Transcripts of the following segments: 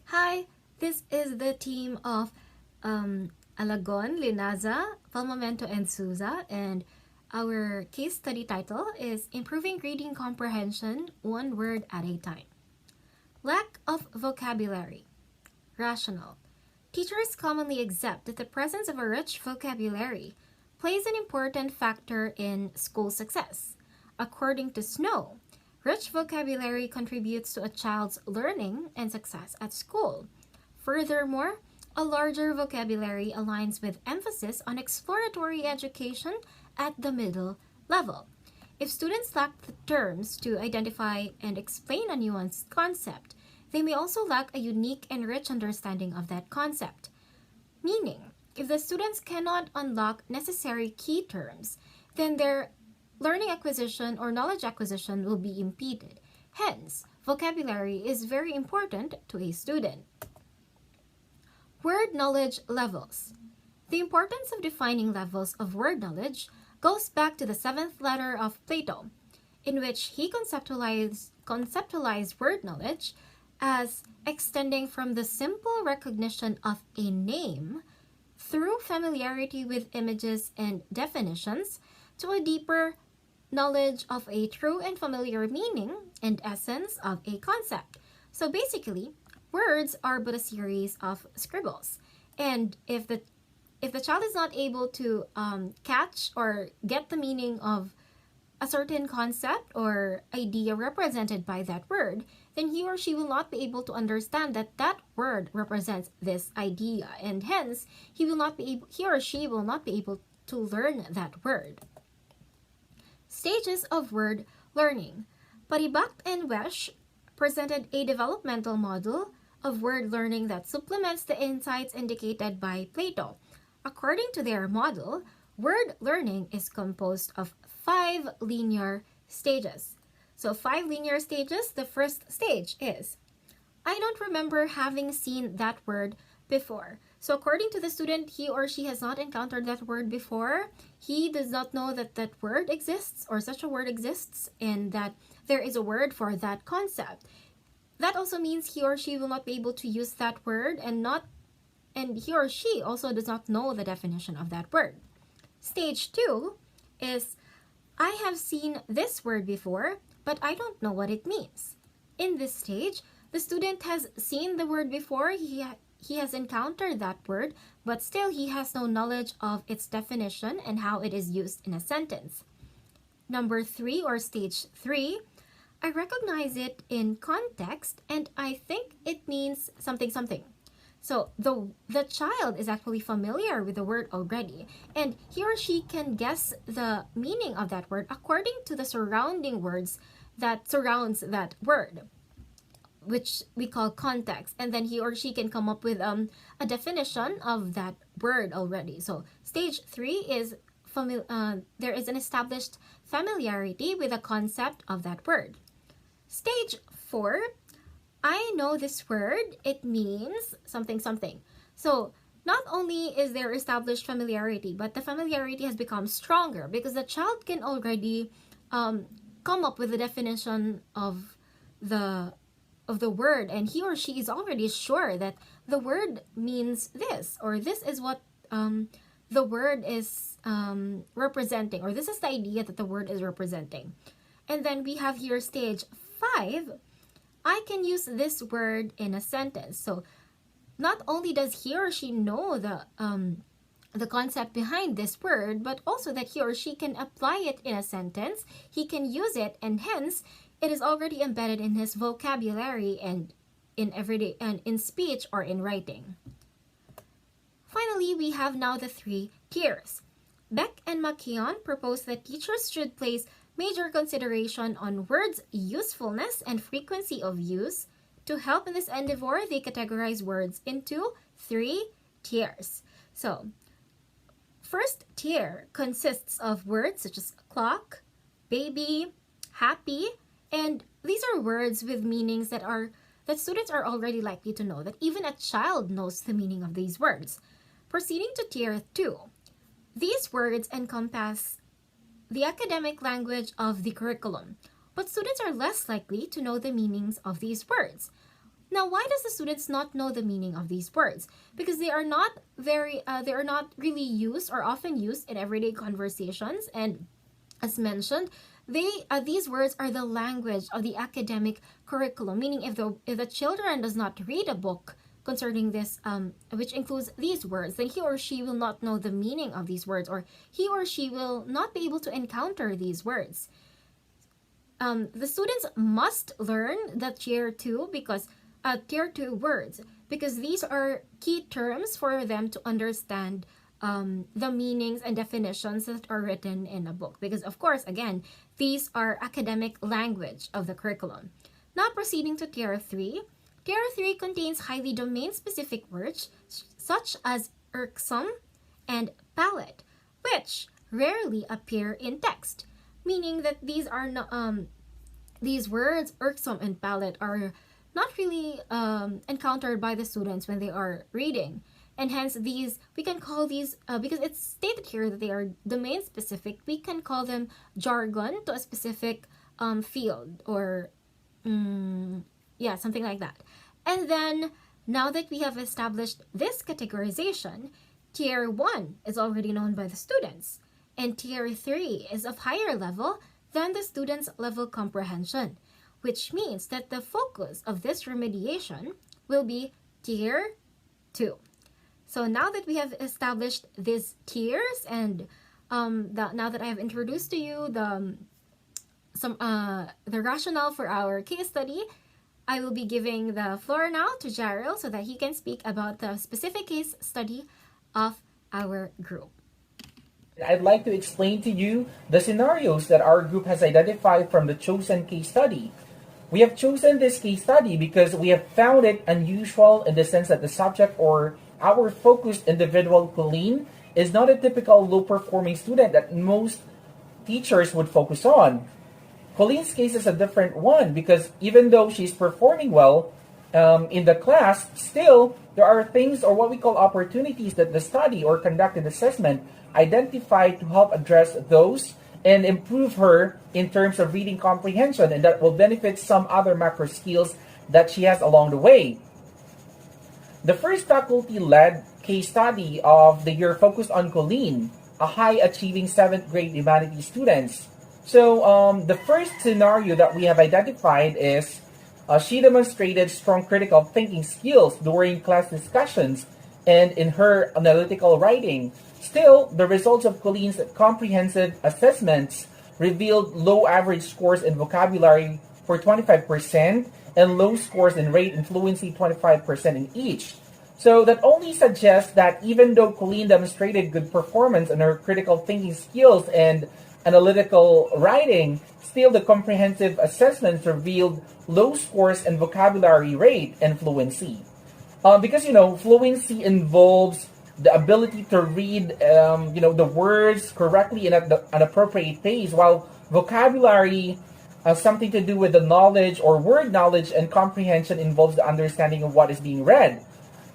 Hi, this is the team of Alagon, Linaza, Palmamento, and Souza, and our case study title is Improving Reading Comprehension One Word at a Time. Lack of vocabulary. Rational. Teachers commonly accept that the presence of a rich vocabulary plays an important factor in school success. According to Snow, rich vocabulary contributes to a child's learning and success at school. Furthermore, a larger vocabulary aligns with emphasis on exploratory education at the middle level. If students lack the terms to identify and explain a nuanced concept, they may also lack a unique and rich understanding of that concept. Meaning, if the students cannot unlock necessary key terms, then their learning acquisition or knowledge acquisition will be impeded. Hence, vocabulary is very important to a student. Word knowledge levels. The importance of defining levels of word knowledge goes back to the seventh letter of Plato, in which he conceptualized word knowledge as extending from the simple recognition of a name through familiarity with images and definitions to a deeper knowledge of a true and familiar meaning and essence of a concept. So basically, words are but a series of scribbles. And if the child is not able to catch or get the meaning of a certain concept or idea represented by that word, then he or she will not be able to understand that that word represents this idea, and hence he or she will not be able to learn that word. Stages of word learning. Paribak and Wesch presented a developmental model of word learning that supplements the insights indicated by Plato. According to their model, word learning is composed of 5 linear stages. So 5 linear stages. The first stage is, I don't remember having seen that word before. So according to the student, he or she has not encountered that word before. He does not know that that word exists or such a word exists and that there is a word for that concept. That also means he or she will not be able to use that word and he or she also does not know the definition of that word. Stage 2 is, I have seen this word before, but I don't know what it means. In this stage, the student has seen the word before, he has encountered that word, but still he has no knowledge of its definition and how it is used in a sentence. Number 3 or stage 3, I recognize it in context and I think it means something something. So the child is actually familiar with the word already, and he or she can guess the meaning of that word according to the surrounding words that surrounds that word, which we call context, and then he or she can come up with a definition of that word already. So stage 3 is there is an established familiarity with the concept of that word. Stage 4, I know this word, it means something something. So not only is there established familiarity, but the familiarity has become stronger because the child can already come up with the definition of the word, and he or she is already sure that the word means this, or this is what the word is representing, or this is the idea that the word is representing. And then we have here stage 5, I can use this word in a sentence. So not only does he or she know the concept behind this word, but also that he or she can apply it in a sentence, he can use it, and hence it is already embedded in his vocabulary and in everyday and in speech or in writing. Finally, we have now the 3 tiers. Beck and McKeon propose that teachers should place major consideration on words' usefulness and frequency of use. To help in this endeavor, they categorize words into 3 tiers. So, first tier consists of words such as clock, baby, happy, and these are words with meanings that students are already likely to know, that even a child knows the meaning of these words. Proceeding to tier 2, these words encompass the academic language of the curriculum. but students are less likely to know the meanings of these words. Now, why does the students not know the meaning of these words? Because they are not really used or often used in everyday conversations, and as mentioned, these words are the language of the academic curriculum. Meaning, if the children does not read a book concerning this, which includes these words, then he or she will not know the meaning of these words, or he or she will not be able to encounter these words. The students must learn the tier 2 words, because these are key terms for them to understand the meanings and definitions that are written in a book. Because, of course, again, these are academic language of the curriculum. Now, proceeding to tier 3. Tier 3 contains highly domain-specific words such as irksome and palate, which rarely appear in text. Meaning that these words, irksome and palate, are not really encountered by the students when they are reading. And hence, we can call these, because it's stated here that they are domain specific, we can call them jargon to a specific field, or something like that. And then, now that we have established this categorization, tier 1 is already known by the students, and tier 3 is of higher level than the students' level comprehension, which means that the focus of this remediation will be tier 2. So now that we have established these tiers, and now that I have introduced to you the rationale for our case study, I will be giving the floor now to Jarrell so that he can speak about the specific case study of our group. I'd like to explain to you the scenarios that our group has identified from the chosen case study. We have chosen this case study because we have found it unusual in the sense that the subject, or our focused individual, Colleen, is not a typical low-performing student that most teachers would focus on. Colleen's case is a different one because even though she's performing well in the class, still there are things, or what we call opportunities, that the study or conducted assessment identified to help address those and improve her in terms of reading comprehension, and that will benefit some other macro skills that she has along the way. The first faculty-led case study of the year focused on Colleen, a high-achieving 7th grade humanities student. So the first scenario that we have identified is she demonstrated strong critical thinking skills during class discussions and in her analytical writing. Still, the results of Colleen's comprehensive assessments revealed low average scores in vocabulary for 25% and low scores in rate and fluency 25% in each. So that only suggests that even though Colleen demonstrated good performance in her critical thinking skills and analytical writing, still the comprehensive assessments revealed low scores in vocabulary rate and fluency. Because, fluency involves the ability to read, the words correctly and at an appropriate pace, while vocabulary has something to do with the knowledge or word knowledge, and comprehension involves the understanding of what is being read.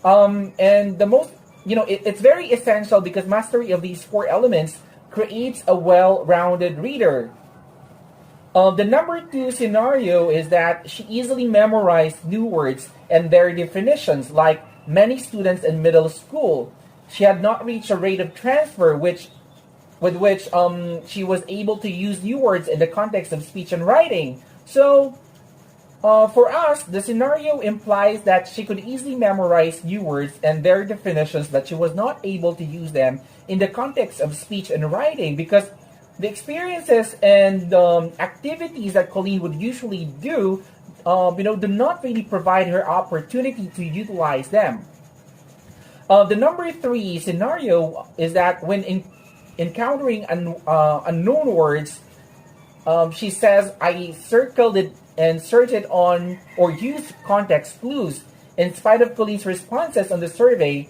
And the most, it's very essential because mastery of these 4 elements creates a well-rounded reader. The number 2 scenario is that she easily memorized new words and their definitions, like many students in middle school. She had not reached a rate of transfer with which she was able to use new words in the context of speech and writing. So, for us, the scenario implies that she could easily memorize new words and their definitions, but she was not able to use them in the context of speech and writing because the experiences and activities that Colleen would usually do, do not really provide her opportunity to utilize them. The number 3 scenario is that when encountering unknown words, she says, I circled it and searched it on or used context clues. In spite of Colleen's responses on the survey,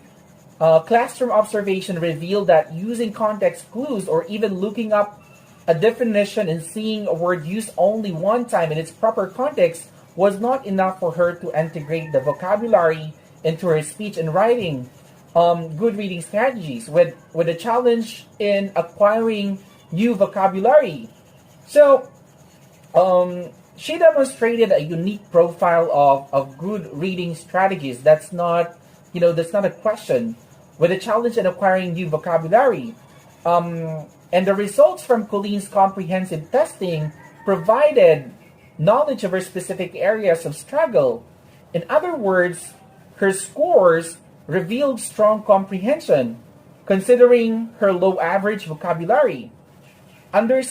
classroom observation revealed that using context clues or even looking up a definition and seeing a word used only one time in its proper context was not enough for her to integrate the vocabulary into her speech and writing. Good reading strategies with a challenge in acquiring new vocabulary. So, She demonstrated a unique profile of good reading strategies. That's not a question. With a challenge in acquiring new vocabulary. And the results from Colleen's comprehensive testing provided knowledge of her specific areas of struggle. In other words, her scores revealed strong comprehension, considering her low average vocabulary. Under,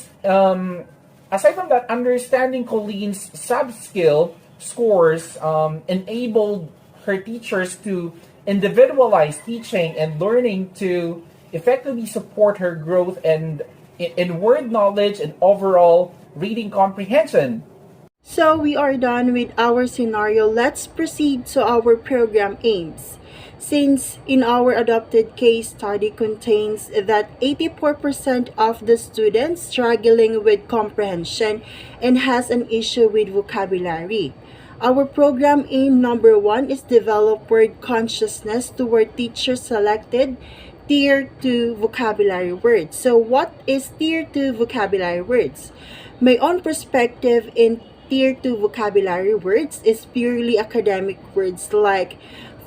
Aside from that, understanding Colleen's sub-skill scores enabled her teachers to individualize teaching and learning to effectively support her growth and in word knowledge and overall reading comprehension. So we are done with our scenario. Let's proceed to our program aims. Since in our adopted case study contains that 84% of the students struggling with comprehension and has an issue with vocabulary. Our program aim number 1 is develop word consciousness toward teacher selected Tier 2 vocabulary words. So what is Tier 2 vocabulary words? My own perspective in Tier 2 vocabulary words is purely academic words like,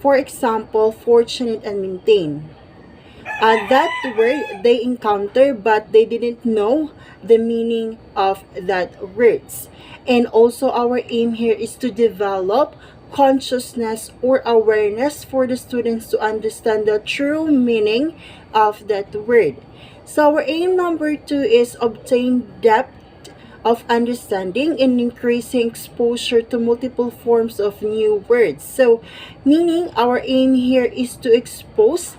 for example, fortunate and maintain. That word they encounter but they didn't know the meaning of that words. And also our aim here is to develop consciousness or awareness for the students to understand the true meaning of that word. So our aim number 2 is obtain depth of understanding and increasing exposure to multiple forms of new words. So meaning our aim here is to expose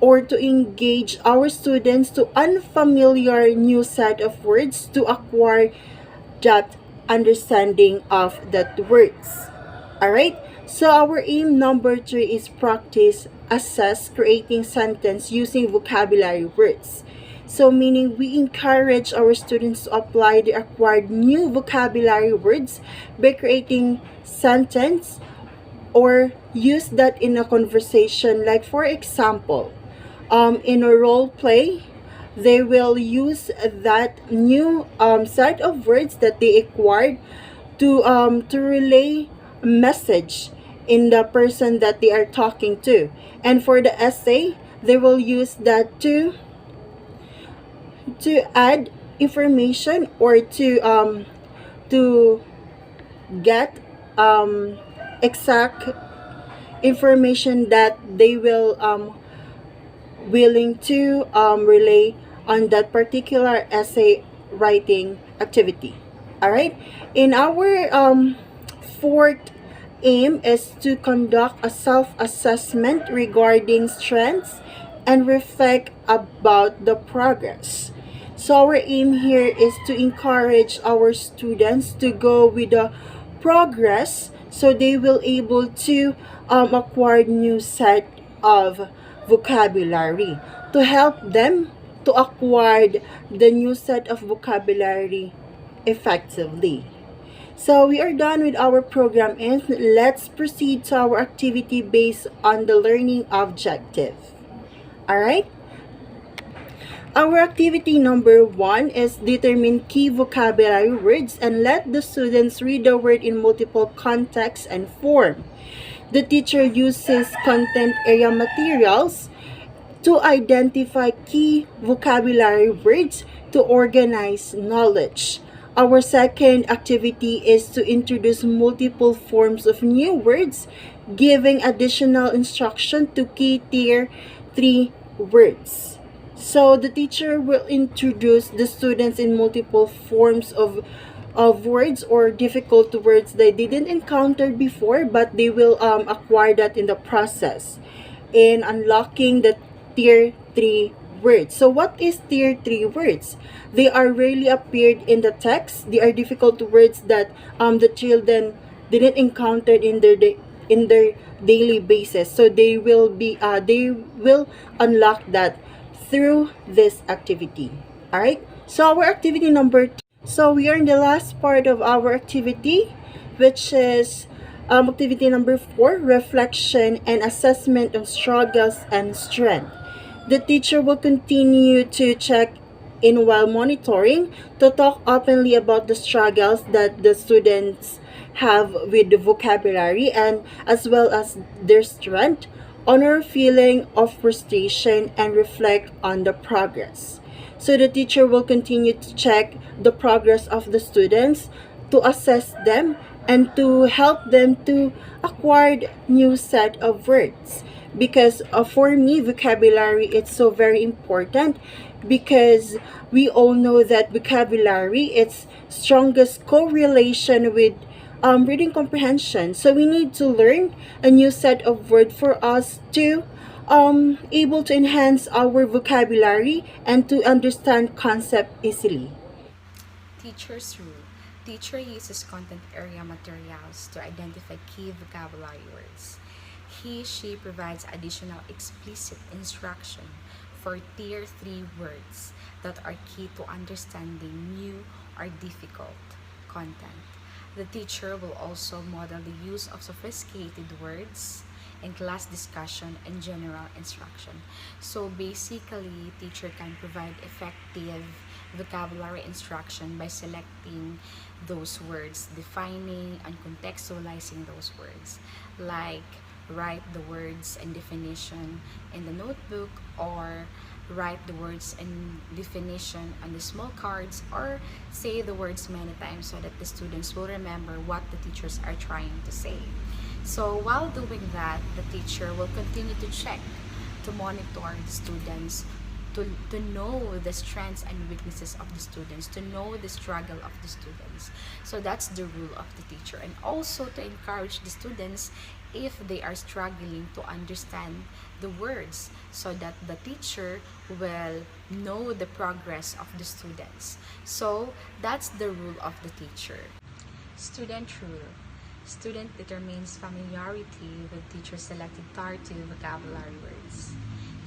or to engage our students to unfamiliar new set of words to acquire that understanding of that words. Alright? So our aim number 3 is practice, assess, creating sentence using vocabulary words. So meaning we encourage our students to apply the acquired new vocabulary words by creating sentence or use that in a conversation. Like for example, in a role play, they will use that new set of words that they acquired to relay a message in the person that they are talking to. And for the essay, they will use that to add information or to get exact information that they will willing to relay on that particular essay writing activity. All right. In our fourth aim is to conduct a self-assessment regarding strengths and reflect about the progress. So our aim here is to encourage our students to go with the progress so they will able to acquire new set of vocabulary to help them to acquire the new set of vocabulary effectively. So we are done with our program and let's proceed to our activity based on the learning objective. Alright? Our activity number 1 is determine key vocabulary words and let the students read the word in multiple contexts and form. The teacher uses content area materials to identify key vocabulary words to organize knowledge. Our second activity is to introduce multiple forms of new words, giving additional instruction to key tier 3 words. So the teacher will introduce the students in multiple forms of words or difficult words they didn't encounter before, but they will acquire that in the process in unlocking the tier 3 words. So what is tier 3 words? They are rarely appeared in the text. They are difficult words that the children didn't encounter in their daily basis. So they will unlock that through this activity. All right. So our activity number 2. So we are in the last part of our activity, which is activity number 4, reflection and assessment of struggles and strength. The teacher will continue to check in while monitoring to talk openly about the struggles that the students have with the vocabulary and as well as their strength, honor feeling of frustration and reflect on the progress. So the teacher will continue to check the progress of the students to assess them and to help them to acquire new set of words because for me vocabulary it's so very important because we all know that vocabulary its strongest correlation with reading comprehension, so we need to learn a new set of word for us to able to enhance our vocabulary and to understand concept easily. Teacher's rule. Teacher uses content area materials to identify key vocabulary words. She provides additional explicit instruction for Tier 3 words that are key to understanding new or difficult content. The teacher will also model the use of sophisticated words in class discussion and general instruction. So basically, teacher can provide effective vocabulary instruction by selecting those words, defining and contextualizing those words, like write the words and definition in the notebook, or write the words and definition on the small cards, or say the words many times so that the students will remember what the teachers are trying to say. So while doing that, the teacher will continue to check, to monitor the students, to know the strengths and weaknesses of the students, to know the struggle of the students. So that's the role of the teacher. And also to encourage the students if they are struggling to understand the words, so that the teacher will know the progress of the students. So that's the role of the teacher. Student rule. Student determines familiarity with teacher selected targeted vocabulary words.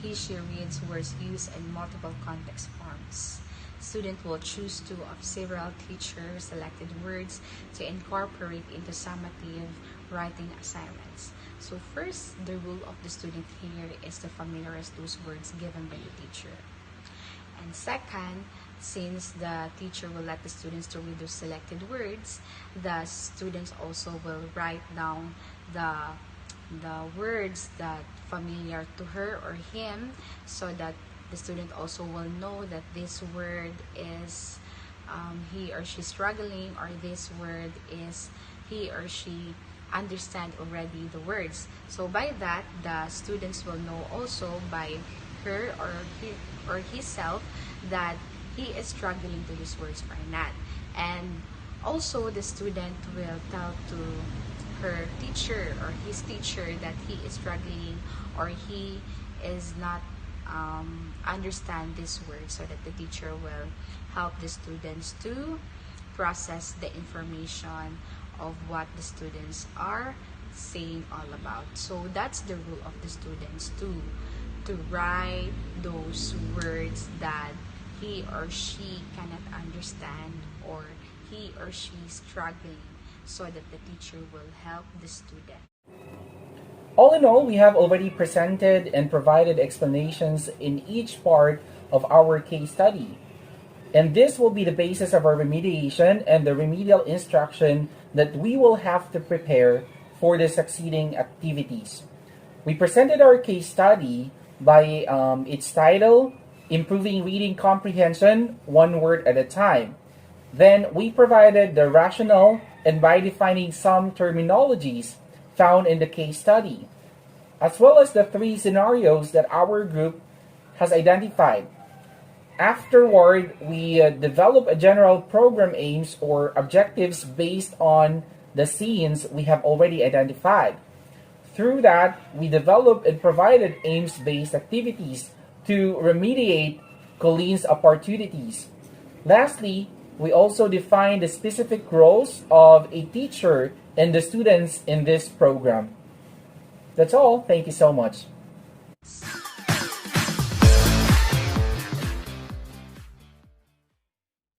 She reads words used in multiple context forms. Student will choose two of several teacher selected words to incorporate into summative writing assignments. So first, the role of the student here is to familiarize those words given by the teacher. And second, since the teacher will let the students to read those selected words, the students also will write down the words that familiar to her or him, so that the student also will know that this word is he or she struggling, or this word is he or she understand already the words. So by that, the students will know also by her or himself that he is struggling to these words or not. And also the student will tell to her teacher or his teacher that he is struggling or he is not understand this word, so that the teacher will help the students to process the information of what the students are saying all about. So that's the role of the students to write those words that he or she cannot understand or he or she is struggling, so that the teacher will help the student. All in all, we have already presented and provided explanations in each part of our case study. And this will be the basis of our remediation and the remedial instruction that we will have to prepare for the succeeding activities. We presented our case study by its title, Improving Reading Comprehension, One Word at a Time. Then we provided the rationale and by defining some terminologies found in the case study, as well as the three scenarios that our group has identified. Afterward, we develop a general program aims or objectives based on the scenes we have already identified. Through that, we developed and provided aims-based activities to remediate Colleen's opportunities. Lastly, we also defined the specific roles of a teacher and the students in this program. That's all. Thank you so much.